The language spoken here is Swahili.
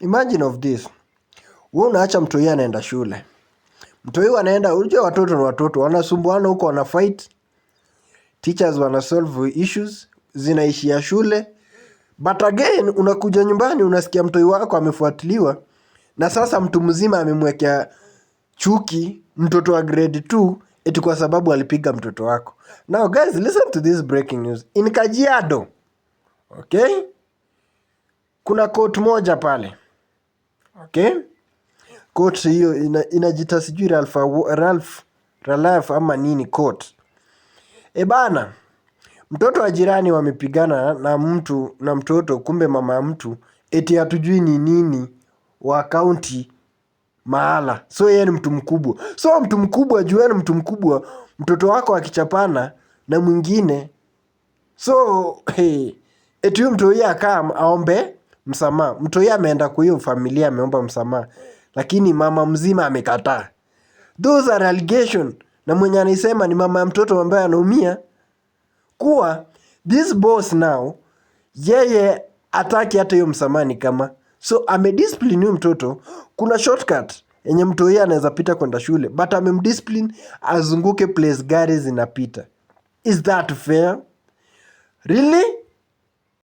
Imagine of this. Wewe unaacha mtoi anaenda shule. Mtoi anaenda, unajua watoto ni watoto, wanasumbuana huko, wana fight. Teachers wana solve issues, zinaishia shule. But again, unakuja nyumbani unasikia mtoi wako amefuatiliwa na sasa mtu mzima amemwekea chuki mtoto wa grade 2 eti kwa sababu alipiga mtoto wako. Now guys, listen to this breaking news. In Kajiado, okay? Kuna court moja pale. Okay? Court hiyo inajita sijui Ralph ama nini court. Bana, mtoto wa jirani wamepigana na mtoto, kumbe mama ya mtu eti hatujui ni nini wa county mahala. So yeye ni mtu mkubwa. So mtu mkubwa, jueni mtu mkubwa, mtoto wako akichapana na mwingine. So eti huyu mtoi akaa aombe msamaha. Mtoi ameenda kwa hiyo familia ameomba msamaha, lakini mama mzima amekataa. Those are allegation, na mwenye anaisema ni mama ya mtoto ambaye anaumia. Kuwa this boss now, yeye hataki hata hiyo msamaha ni kama. So amediscipline huyu mtoto. Kuna shortcut yenye mtoi anaweza pita kwenda shule, but amemdiscipline azunguke place gari zinapita. Is that fair? Really?